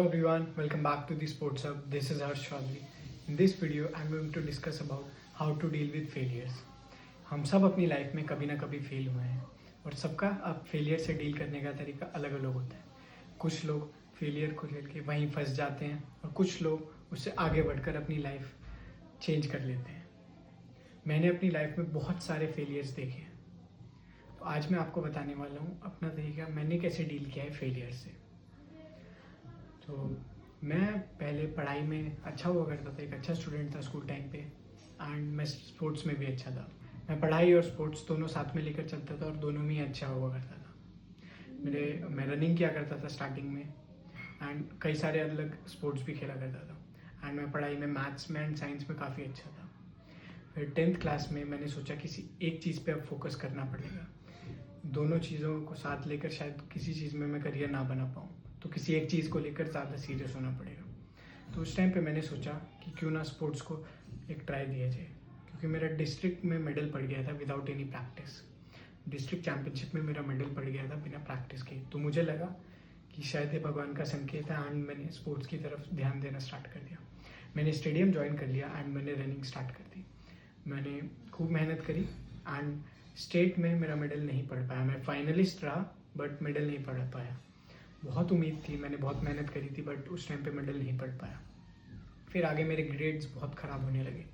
everyone, welcome back to the Sports Hub. This is Harsh Chaudhary. In this video, I'm going to discuss about how to deal with failures. हम सब अपनी life में कभी ना कभी fail हुए हैं और सबका अब फेलियर से डील करने का तरीका अलग अलग होता है. कुछ लोग फेलियर को लेकर वहीं फंस जाते हैं और कुछ लोग उससे आगे बढ़कर अपनी लाइफ चेंज कर लेते हैं. मैंने अपनी लाइफ में बहुत सारे फेलियर्स देखे हैं, तो आज मैं आपको बताने वाला हूँ अपना तरीका मैंने कैसे डील किया है फेलियर से. तो मैं पहले पढ़ाई में अच्छा हुआ करता था, एक अच्छा स्टूडेंट था स्कूल टाइम पे, एंड मैं स्पोर्ट्स में भी अच्छा था. मैं पढ़ाई और स्पोर्ट्स दोनों साथ में लेकर चलता था और दोनों में ही अच्छा हुआ करता था. मैं रनिंग किया करता था स्टार्टिंग में, एंड कई सारे अलग स्पोर्ट्स भी खेला करता था. एंड मैं पढ़ाई में मैथ्स में एंड साइंस में काफ़ी अच्छा था. फिर 10th क्लास में मैंने सोचा किसी एक चीज़ पे अब फोकस करना पड़ेगा. दोनों चीज़ों को साथ लेकर शायद किसी चीज़ में मैं करियर ना बना पाऊँ, तो किसी एक चीज़ को लेकर ज़्यादा सीरियस होना पड़ेगा. तो उस टाइम पे मैंने सोचा कि क्यों ना स्पोर्ट्स को एक ट्राई दिया जाए, क्योंकि मेरा डिस्ट्रिक्ट में मेडल पड़ गया था without any practice. District championship में मेरा मेडल पड़ गया था बिना प्रैक्टिस के. तो मुझे लगा कि शायद ये भगवान का संकेत है, एंड मैंने स्पोर्ट्स की तरफ ध्यान देना स्टार्ट कर दिया. मैंने स्टेडियम ज्वाइन कर लिया एंड मैंने रनिंग स्टार्ट कर दी. मैंने खूब मेहनत करी एंड स्टेट में मेरा मेडल नहीं पड़ पाया. मैं फाइनलिस्ट रहा बट मेडल नहीं पड़ पाया. बहुत उम्मीद थी, मैंने बहुत मेहनत करी थी, बट उस टाइम पे मेडल नहीं पड़ पाया. फिर आगे मेरे ग्रेड्स बहुत ख़राब होने लगे.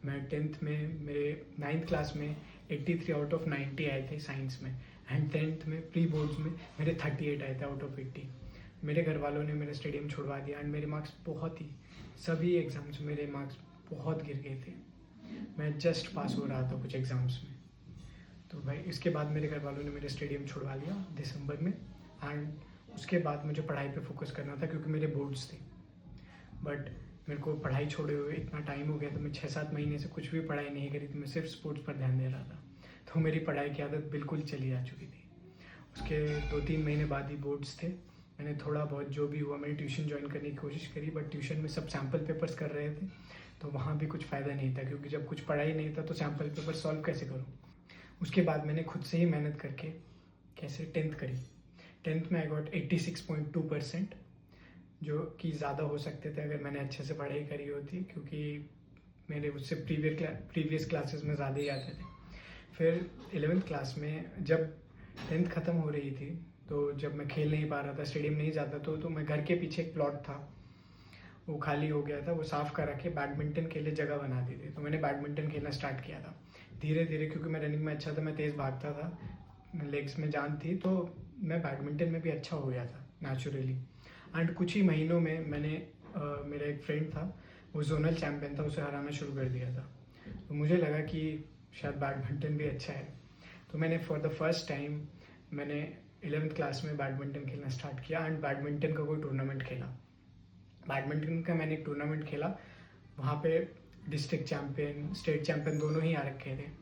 मैं 10th में मेरे 9th क्लास में 83 आउट ऑफ 90 आए थे साइंस में, एंड 10th में प्री बोर्ड्स में मेरे 38 आए थे आउट ऑफ 80. मेरे घर वालों ने मेरा स्टेडियम छुड़वा दिया एंड मेरे मार्क्स बहुत ही, सभी एग्ज़ाम्स में मेरे मार्क्स बहुत गिर गए थे. मैं जस्ट पास हो रहा था कुछ एग्ज़ाम्स में. तो भाई इसके बाद मेरे घर वालों ने मेरे स्टेडियम छुड़वा लिया दिसंबर में. एंड उसके बाद मुझे पढ़ाई पे फोकस करना था क्योंकि मेरे बोर्ड्स थे. बट मेरे को पढ़ाई छोड़े हुए इतना टाइम हो गया, तो मैं 6-7 महीने से कुछ भी पढ़ाई नहीं करी थी. मैं सिर्फ स्पोर्ट्स पर ध्यान दे रहा था, तो मेरी पढ़ाई की आदत बिल्कुल चली जा चुकी थी. उसके 2-3 महीने बाद ही बोर्ड्स थे. मैंने थोड़ा बहुत जो भी हुआ, मैंने ट्यूशन ज्वाइन करने की कोशिश करी, बट ट्यूशन में सब सैम्पल पेपर्स कर रहे थे, तो वहाँ भी कुछ फ़ायदा नहीं था, क्योंकि जब कुछ पढ़ाई नहीं था तो सैम्पल पेपर सॉल्व कैसे करूँ. उसके बाद मैंने खुद से ही मेहनत करके कैसे 10th करी. 10th में आई गॉट 86.2%, जो कि ज़्यादा हो सकते थे अगर मैंने अच्छे से पढ़ाई करी होती, क्योंकि मेरे उससे प्रीवियस क्लासेस में ज़्यादा ही आते थे. फिर 11th क्लास में जब 10th ख़त्म हो रही थी, तो जब मैं खेल नहीं पा रहा था, स्टेडियम नहीं जाता तो मैं घर के पीछे एक प्लॉट था, वो खाली हो गया था, वो साफ़ करा के बैडमिंटन के लिए जगह बना दी थी. तो मैंने बैडमिंटन खेलना स्टार्ट किया था धीरे धीरे, क्योंकि मैं रनिंग में अच्छा था, मैं तेज़ भागता था, लेग्स में जान थी, तो मैं बैडमिंटन में भी अच्छा हो गया था नेचुरली. एंड कुछ ही महीनों में मैंने मेरा एक फ्रेंड था, वो जोनल चैम्पियन था, उसे हराना शुरू कर दिया था. तो मुझे लगा कि शायद बैडमिंटन भी अच्छा है. तो मैंने फॉर द फर्स्ट टाइम मैंने 11th क्लास में बैडमिंटन खेलना स्टार्ट किया एंड बैडमिंटन का कोई टूर्नामेंट खेला. बैडमिंटन का मैंने एक टूर्नामेंट खेला, वहाँ पे डिस्ट्रिक्ट चैम्पियन स्टेट चैम्पियन दोनों ही आ रखे थे.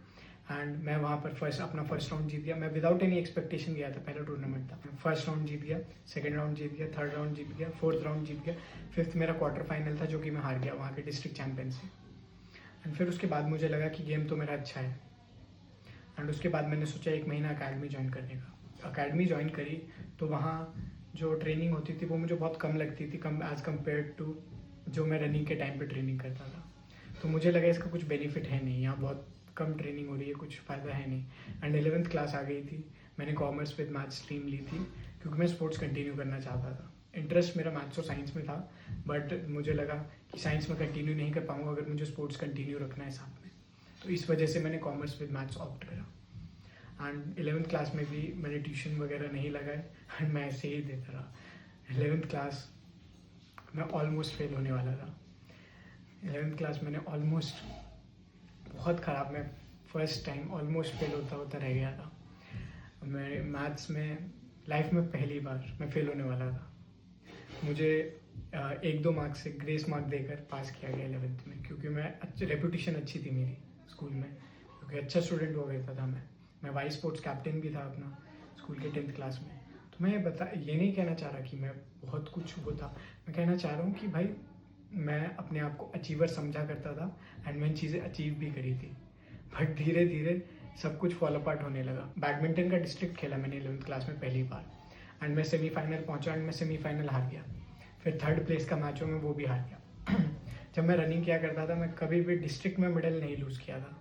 एंड मैं वहाँ पर अपना फर्स्ट राउंड जीत गया. मैं विदाउट एनी एक्सपेक्टेशन गया था, पहला टूर्नामेंट था. फर्स्ट राउंड जीत गया, सेकंड राउंड जीत गया, थर्ड राउंड जीत गया, फोर्थ राउंड जीत गया, फिफ्थ मेरा क्वार्टर फाइनल था, जो कि मैं हार गया वहाँ के डिस्ट्रिक्ट चैम्पियन से. एंड फिर उसके बाद मुझे लगा कि गेम तो मेरा अच्छा है. एंड उसके बाद मैंने सोचा 1 महीना अकेडमी ज्वाइन करने का. अकेडमी ज्वाइन करी तो वहाँ जो ट्रेनिंग होती थी वो मुझे बहुत कम लगती थी, कम एज़ कम्पेयर टू जो मैं रनिंग के टाइम पे ट्रेनिंग करता था. तो मुझे लगा इसका कुछ बेनिफिट है नहीं, यहाँ बहुत कम ट्रेनिंग हो रही है, कुछ फ़ायदा है नहीं. एंड 11th क्लास आ गई थी, मैंने कॉमर्स विद मैथ्स स्ट्रीम ली थी, क्योंकि मैं स्पोर्ट्स कंटिन्यू करना चाहता था. इंटरेस्ट मेरा मैथ्स और साइंस में था, बट मुझे लगा कि साइंस में कंटिन्यू नहीं कर पाऊँगा अगर मुझे स्पोर्ट्स कंटिन्यू रखना है साथ में. तो इस वजह से मैंने कॉमर्स विद मैथ्स ऑप्ट करा. एंड 11th क्लास में भी मैंने ट्यूशन वगैरह नहीं लगाए एंड मैं ऐसे ही देता रहा. 11th क्लास मैं ऑलमोस्ट फेल होने वाला था. 11th क्लास मैंने ऑलमोस्ट बहुत ख़राब, मैं फर्स्ट टाइम ऑलमोस्ट फेल होता रह गया था. मैं मैथ्स में लाइफ में पहली बार मैं फेल होने वाला था. मुझे 1-2 मार्क्स से ग्रेस मार्क देकर पास किया गया 11th में, क्योंकि मैं रेपुटेशन अच्छी थी मेरी स्कूल में, क्योंकि अच्छा स्टूडेंट हो गया था मैं वाइस स्पोर्ट्स कैप्टन भी था अपना स्कूल के 10th क्लास में. तो मैं ये नहीं कहना चाह रहा कि मैं बहुत कुछ वो था, मैं कहना चाह रहा हूँ कि भाई मैं अपने आप को अचीवर समझा करता था एंड मैंने चीज़ें अचीव भी करी थी. बट धीरे धीरे सब कुछ फॉलो अपार्ट होने लगा. बैडमिंटन का डिस्ट्रिक्ट खेला मैंने 11th क्लास में पहली बार, एंड मैं सेमीफाइनल पहुंचा एंड मैं सेमीफाइनल हार गया. फिर थर्ड प्लेस का मैचों में वो भी हार गया। जब मैं रनिंग किया करता था, मैं कभी भी डिस्ट्रिक्ट में मेडल नहीं लूज़ किया था,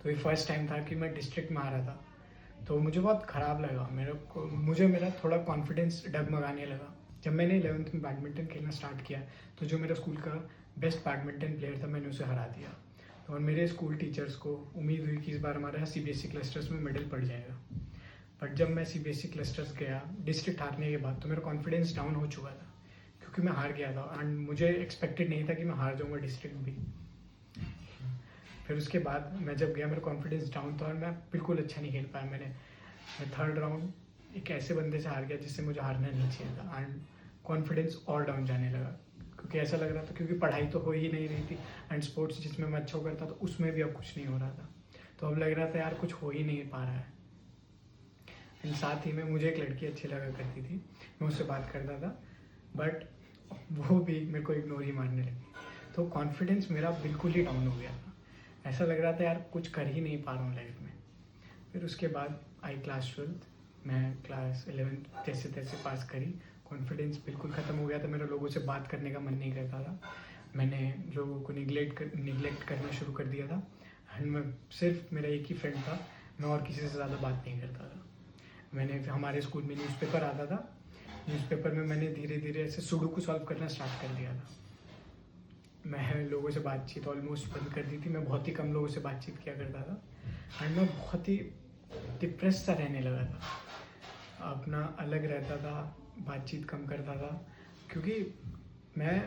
तो ये फर्स्ट टाइम था कि मैं डिस्ट्रिक्ट में हारा था। तो मुझे बहुत ख़राब लगा, मेरा थोड़ा कॉन्फिडेंस डगमगाने लगा। जब मैंने 11th में बैडमिंटन खेलना स्टार्ट किया, तो जो मेरा स्कूल का बेस्ट बैडमिंटन प्लेयर था, मैंने उसे हरा दिया। तो और मेरे स्कूल टीचर्स को उम्मीद हुई कि इस बार हमारे यहाँ CBSE क्लस्टर्स में मेडल पड़ जाएगा। बट जब मैं CBSE क्लस्टर्स गया डिस्ट्रिक्ट हारने के बाद, तो मेरा कॉन्फिडेंस डाउन हो चुका था, क्योंकि मैं हार गया था एंड मुझे एक्सपेक्टेड नहीं था कि मैं हार जाऊँगा डिस्ट्रिक्ट भी। फिर उसके बाद मैं जब गया, मेरा कॉन्फिडेंस डाउन था और मैं बिल्कुल अच्छा नहीं खेल पाया। मैं थर्ड राउंड एक ऐसे बंदे से हार गया जिससे मुझे हारना नहीं चाहिए था, एंड कॉन्फिडेंस और डाउन जाने लगा, क्योंकि ऐसा लग रहा था, क्योंकि पढ़ाई तो हो ही नहीं रही थी एंड स्पोर्ट्स जिसमें मैं अच्छा करता था उसमें भी अब कुछ नहीं हो रहा था। तो अब लग रहा था यार कुछ हो ही नहीं पा रहा है। एंड साथ ही में मुझे एक लड़की अच्छी लगा करती थी, मैं उससे बात करता था, बट वो भी मेरे को इग्नोर ही मारने लगी। तो कॉन्फिडेंस मेरा बिल्कुल ही डाउन हो गया था, ऐसा लग रहा था यार कुछ कर ही नहीं पा रहा हूँ लाइफ में। फिर उसके बाद आई क्लास 12th, मैं क्लास 11th जैसे तैसे पास करी। कॉन्फिडेंस बिल्कुल ख़त्म हो गया था, मेरा लोगों से बात करने का मन नहीं करता था, मैंने लोगों को निगलेक्ट करना शुरू कर दिया था। एंड मैं सिर्फ मेरा एक ही फ्रेंड था, मैं और किसी से ज़्यादा बात नहीं करता था। मैंने हमारे स्कूल में न्यूज़पेपर आता था, न्यूज़पेपर में मैंने धीरे धीरे ऐसे सुडोकू सॉल्व करना स्टार्ट कर दिया था। मैं लोगों से बातचीत ऑलमोस्ट बंद कर दी थी, मैं बहुत ही कम लोगों से बातचीत किया करता था एंड मैं बहुत ही डिप्रेस सा रहने लगा था, अपना अलग रहता था, बातचीत कम करता था, क्योंकि मैं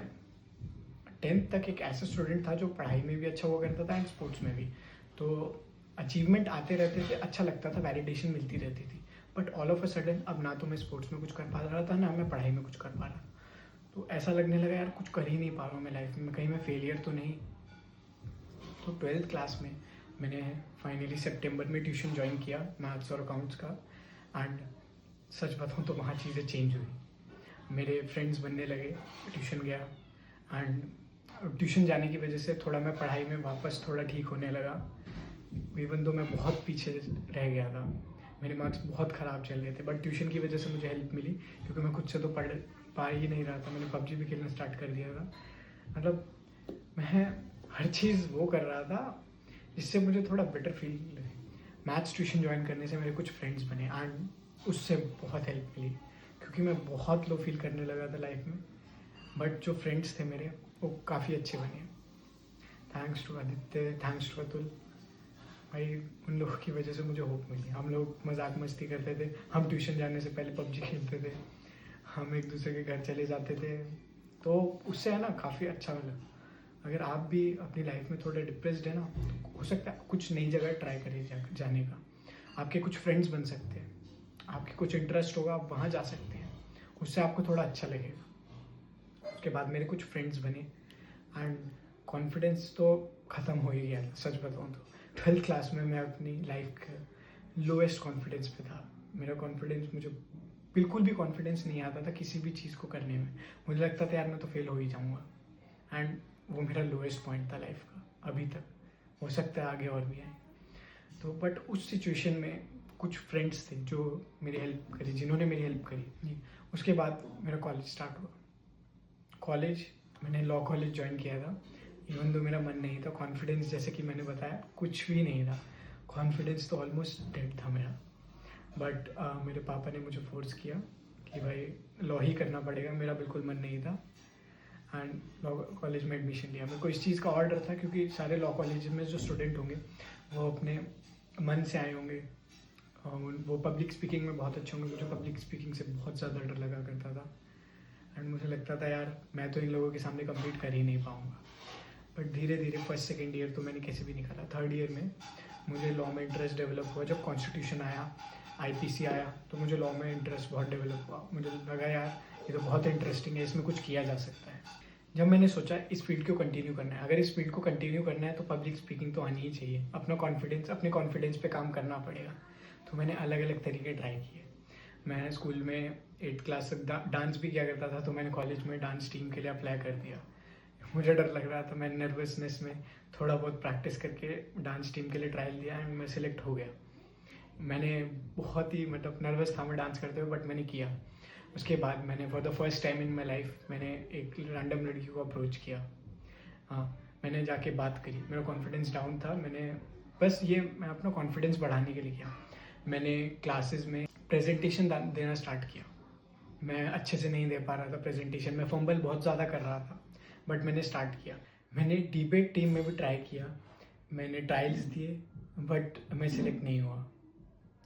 10th तक एक ऐसा स्टूडेंट था जो पढ़ाई में भी अच्छा हुआ करता था एंड स्पोर्ट्स में भी। तो अचीवमेंट आते रहते थे, अच्छा लगता था, वैलिडेशन मिलती रहती थी। But all of a sudden अब ना तो मैं स्पोर्ट्स में कुछ कर पा रहा था, ना मैं पढ़ाई में कुछ कर पा रहा। तो ऐसा लगने लगा यार कुछ कर ही नहीं पा रहा हूँ मैं लाइफ में, कहीं मैं फेलियर तो नहीं। तो 12th क्लास में मैंने फाइनली सितंबर में ट्यूशन ज्वाइन किया मैथ्स और अकाउंट्स का, एंड सच बताऊँ तो वहाँ चीज़ें चेंज हुई, मेरे फ्रेंड्स बनने लगे, ट्यूशन गया एंड ट्यूशन जाने की वजह से थोड़ा मैं पढ़ाई में वापस थोड़ा ठीक होने लगा। इवन दो मैं बहुत पीछे रह गया था, मेरे मार्क्स बहुत ख़राब चल रहे थे, बट ट्यूशन की वजह से मुझे हेल्प मिली, क्योंकि मैं खुद से तो पढ़ पा ही नहीं रहा था। मैंने PUBG भी खेलना स्टार्ट कर दिया था, मतलब मैं हर चीज़ वो कर रहा था जिससे मुझे थोड़ा बेटर फील लगे। मैथ्स ट्यूशन ज्वाइन करने से मेरे कुछ फ्रेंड्स बने एंड उससे बहुत हेल्प मिली, क्योंकि मैं बहुत लो फील करने लगा था लाइफ में। बट जो फ्रेंड्स थे मेरे वो काफ़ी अच्छे बने, thanks to Aditya, thanks to Atul भाई, उन लोगों की वजह से मुझे होप मिली। हम लोग मजाक मस्ती करते थे, हम ट्यूशन जाने से पहले PUBG खेलते थे, हम एक दूसरे के घर चले जाते थे, तो उससे है ना काफ़ी अच्छा लगा। अगर आप भी अपनी लाइफ में थोड़े डिप्रेस्ड है ना, तो हो सकता है कुछ नई जगह ट्राई करिए जाने का, आपके कुछ फ्रेंड्स बन सकते हैं, आपके कुछ इंटरेस्ट होगा आप वहाँ जा सकते हैं, उससे आपको थोड़ा अच्छा लगेगा। उसके बाद मेरे कुछ फ्रेंड्स बने एंड कॉन्फिडेंस तो ख़त्म हो ही गया था, सच बताऊँ तो 12th क्लास में मैं अपनी लाइफ के लोएस्ट कॉन्फिडेंस पे था। मेरा कॉन्फिडेंस, मुझे बिल्कुल भी कॉन्फिडेंस नहीं आता था किसी भी चीज़ को करने में, मुझे लगता था यार मैं तो फेल हो ही जाऊँगा, एंड वो मेरा लोएस्ट पॉइंट था लाइफ का अभी तक, हो सकता है आगे और भी आए। तो बट उस सिचुएशन में कुछ फ्रेंड्स थे जो मेरी हेल्प करी, जिन्होंने मेरी हेल्प करी। उसके बाद मेरा कॉलेज स्टार्ट हुआ, कॉलेज मैंने लॉ कॉलेज ज्वाइन किया था। इवन दो मेरा मन नहीं था, कॉन्फिडेंस जैसे कि मैंने बताया कुछ भी नहीं था, कॉन्फिडेंस तो ऑलमोस्ट डेड था मेरा। बट मेरे पापा ने मुझे फोर्स किया कि भाई लॉ ही करना पड़ेगा, मेरा बिल्कुल मन नहीं था एंड लॉ कॉलेज में एडमिशन लिया। मेरे को इस चीज़ का और डर था, क्योंकि सारे लॉ कॉलेज में जो स्टूडेंट होंगे वो अपने मन से आए होंगे, वो पब्लिक स्पीकिंग में बहुत अच्छे होंगे। मुझे पब्लिक स्पीकिंग से बहुत ज़्यादा डर लगा करता था एंड मुझे लगता था यार मैं तो इन लोगों के सामने कम्पीट कर ही नहीं पाऊँगा। बट धीरे धीरे फर्स्ट सेकेंड ईयर तो मैंने कैसे भी निकाला, थर्ड ईयर में मुझे लॉ में इंटरेस्ट डेवलप हुआ। जब कॉन्स्टिट्यूशन आया, IPC आया, तो मुझे लॉ में इंटरेस्ट बहुत डेवलप हुआ। मुझे लगा यार ये तो बहुत इंटरेस्टिंग है, इसमें कुछ किया जा सकता है। जब मैंने सोचा इस फील्ड को कंटिन्यू करना है, अगर इस फील्ड को कंटिन्यू करना है तो पब्लिक स्पीकिंग तो आनी ही चाहिए, अपने कॉन्फिडेंस पे काम करना पड़ेगा। तो मैंने अलग अलग तरीके ट्राई किए। मैं स्कूल में 8th क्लास तक डांस भी किया करता था, तो मैंने कॉलेज में डांस टीम के लिए अप्लाई कर दिया। मुझे डर लग रहा था, मैं नर्वसनेस में थोड़ा बहुत प्रैक्टिस करके डांस टीम के लिए ट्रायल दिया एंड मैं सिलेक्ट हो गया। मैंने बहुत ही मतलब नर्वस था मैं डांस करते हुए, बट मैंने किया उसके बाद मैंने for the first time in my life मैंने एक रैंडम लड़की को अप्रोच किया। हाँ, मैंने जाके बात करी। मेरा कॉन्फिडेंस डाउन था, मैं अपना कॉन्फिडेंस बढ़ाने के लिए किया। मैंने क्लासेस में प्रेजेंटेशन देना स्टार्ट किया। मैं अच्छे से नहीं दे पा रहा था प्रेजेंटेशन, मैं फंबल बहुत ज़्यादा कर रहा था, बट मैंने स्टार्ट किया। मैंने डिबेट टीम में भी ट्राई किया, मैंने ट्रायल्स दिए, बट मैं सिलेक्ट नहीं हुआ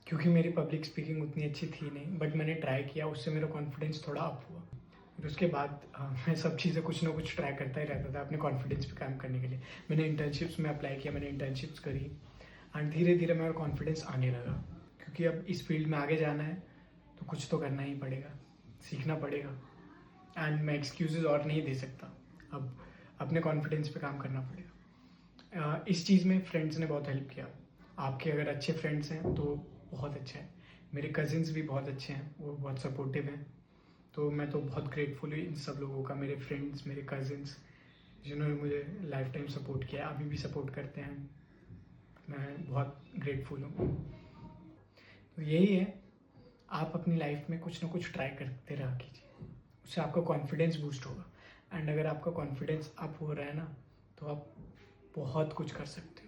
क्योंकि मेरी पब्लिक स्पीकिंग उतनी अच्छी थी नहीं। बट मैंने ट्राई किया, उससे मेरा कॉन्फिडेंस थोड़ा अप हुआ। फिर उसके बाद मैं सब चीज़ें कुछ ना कुछ ट्राई करता ही रहता था अपने कॉन्फिडेंस पे काम करने के लिए। मैंने इंटर्नशिप्स में अप्लाई किया, मैंने इंटर्नशिप्स करी, एंड धीरे धीरे मेरा कॉन्फिडेंस आने लगा। क्योंकि अब इस फील्ड में आगे जाना है तो कुछ तो करना ही पड़ेगा, सीखना पड़ेगा, एंड मैं एक्सक्यूजेज और नहीं दे सकता। अब अपने कॉन्फिडेंस पे काम करना पड़ेगा। इस चीज़ में फ्रेंड्स ने बहुत हेल्प किया। आपके अगर अच्छे फ्रेंड्स हैं तो बहुत अच्छा है। मेरे कज़िन्स भी बहुत अच्छे हैं, वो बहुत सपोर्टिव हैं, तो मैं तो बहुत ग्रेटफुल हूँ इन सब लोगों का। मेरे फ्रेंड्स, मेरे कज़िन्स जिन्होंने मुझे लाइफ टाइम सपोर्ट किया, अभी भी सपोर्ट करते हैं, मैं बहुत ग्रेटफुल हूँ। तो यही है, आप अपनी लाइफ में कुछ ना कुछ ट्राई करते रहा कीजिए, उससे आपका कॉन्फिडेंस बूस्ट होगा। एंड अगर आपका कॉन्फिडेंस अप हो रहा है ना, तो आप बहुत कुछ कर सकते हो।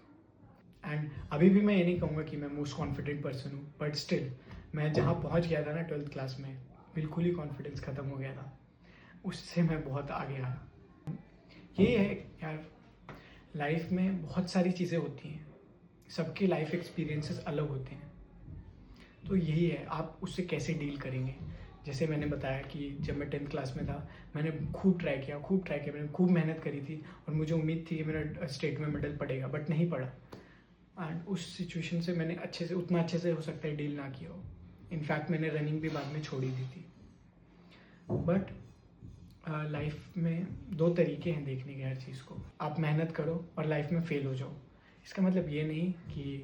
एंड अभी भी मैं ये नहीं कहूँगा कि मैं मोस्ट कॉन्फिडेंट पर्सन हूँ, बट स्टिल मैं जहाँ पहुँच गया था ना 12th क्लास में, बिल्कुल ही कॉन्फिडेंस ख़त्म हो गया था, उससे मैं बहुत आगे आया। ये है यार, लाइफ में बहुत सारी चीज़ें होती हैं, सबकी लाइफ एक्सपीरियंसेस अलग होते हैं, तो यही है आप उससे कैसे डील करेंगे। जैसे मैंने बताया कि जब मैं 10th क्लास में था, मैंने खूब ट्राई किया, मैंने खूब मेहनत करी थी, और मुझे उम्मीद थी कि मेरा स्टेट में मेडल पड़ेगा, बट नहीं पड़ा। एंड उस सिचुएशन से मैंने उतना अच्छे से हो सकता है डील ना किया हो। इनफैक्ट मैंने रनिंग भी बाद में छोड़ ही दी थी। बट लाइफ में दो तरीके हैं देखने के हर चीज़ को। आप मेहनत करो और लाइफ में फेल हो जाओ, इसका मतलब ये नहीं कि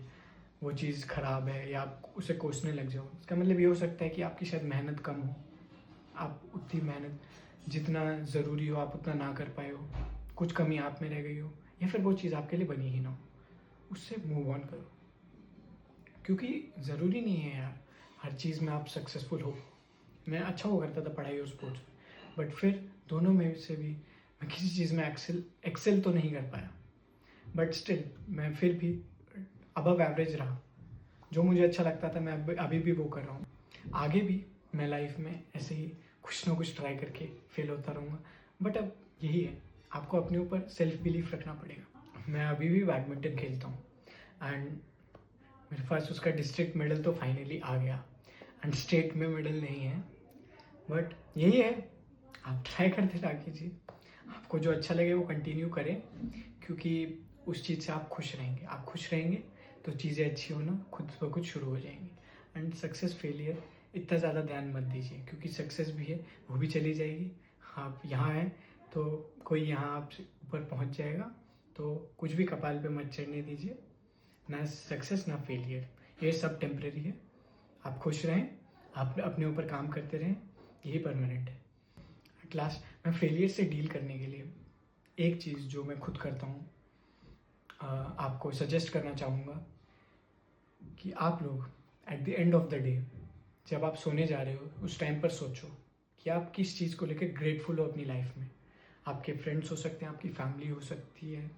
वो चीज़ ख़राब है या आप उसे कोसने लग जाओ। इसका मतलब ये हो सकता है कि आपकी शायद मेहनत कम हो, आप उतनी मेहनत जितना ज़रूरी हो आप उतना ना कर पाए हो, कुछ कमी आप में रह गई हो, या फिर वो चीज़ आपके लिए बनी ही ना हो, उससे मूव ऑन करो। क्योंकि ज़रूरी नहीं है यार हर चीज़ में आप सक्सेसफुल हो। मैं अच्छा हुआ करता था पढ़ाई और स्पोर्ट्स में, बट फिर दोनों में से भी मैं किसी चीज़ में एक्सेल तो नहीं कर पाया, बट स्टिल मैं फिर भी अबव एवरेज रहा। जो मुझे अच्छा लगता था मैं अभी भी वो कर रहा हूँ। आगे भी मैं लाइफ में ऐसे ही कुछ ना कुछ ट्राई करके फेल होता रहूँगा। बट अब यही है, आपको अपने ऊपर सेल्फ बिलीफ रखना पड़ेगा। मैं अभी भी बैडमिंटन खेलता हूँ, एंड मेरे पास उसका डिस्ट्रिक्ट मेडल तो फाइनली आ गया, एंड स्टेट में मेडल नहीं है। बट यही है, आप ट्राई करते रहा कीजिए, आपको जो अच्छा लगे वो कंटिन्यू करें, क्योंकि उस चीज़ से आप खुश रहेंगे। आप खुश रहेंगे तो चीज़ें अच्छी होना खुद ब खुद शुरू हो जाएंगी। एंड सक्सेस फेलियर इतना ज़्यादा ध्यान मत दीजिए, क्योंकि सक्सेस भी है, वो भी चली जाएगी। आप यहाँ हैं तो कोई यहाँ आपसे ऊपर पहुँच जाएगा, तो कुछ भी कपाल पे मत चढ़ने दीजिए, ना सक्सेस ना फेलियर, ये सब टेम्परेरी है। आप खुश रहें, आप अपने ऊपर काम करते रहें, यही परमानेंट है। एट लास्ट मैं फेलियर से डील करने के लिए एक चीज़ जो मैं खुद करता हूँ, आपको सजेस्ट करना चाहूँगा कि आप लोग at the end of the day जब आप सोने जा रहे हो उस टाइम पर सोचो कि आप किस चीज़ को लेकर ग्रेटफुल हो अपनी लाइफ में। आपके फ्रेंड्स हो सकते हैं, आपकी फैमिली हो सकती है,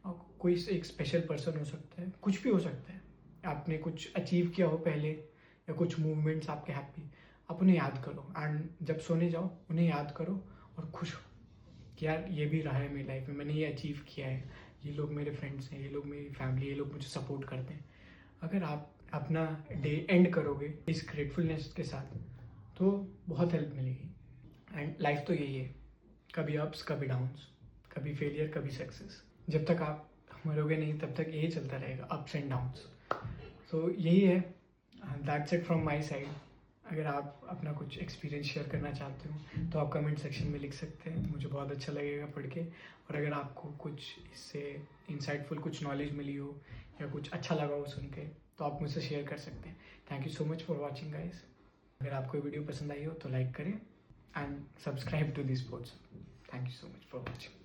और कोई एक स्पेशल पर्सन हो सकता है, कुछ भी हो सकता है। आपने कुछ अचीव किया हो पहले, या कुछ मूवमेंट्स आपके हैप्पी, आप उन्हें याद करो, एंड जब सोने जाओ उन्हें याद करो और खुश हो कि यार ये भी रहा है मेरी लाइफ में, मैंने ये अचीव किया है, ये लोग मेरे फ्रेंड्स हैं, ये लोग मेरी फैमिली, ये लोग मुझे सपोर्ट करते हैं। अगर आप अपना डे एंड करोगे इस ग्रेटफुलनेस के साथ तो बहुत हेल्प मिलेगी। एंड लाइफ तो यही है, कभी अप्स कभी डाउन्स, कभी फेलियर कभी सक्सेस। जब तक आप मरोगे नहीं तब तक यही चलता रहेगा, अप्स एंड डाउन्स। तो यही है, that's it from my side. अगर आप अपना कुछ एक्सपीरियंस शेयर करना चाहते हो तो आप कमेंट सेक्शन में लिख सकते हैं, मुझे बहुत अच्छा लगेगा पढ़ के। और अगर आपको कुछ इससे इंसाइटफुल कुछ नॉलेज मिली हो या कुछ अच्छा लगा हो सुन के, तो आप मुझसे शेयर कर सकते हैं। Thank you so much for watching guys. अगर आपको वीडियो पसंद आई हो तो लाइक करें and subscribe to this sports. Thank you so much for watching.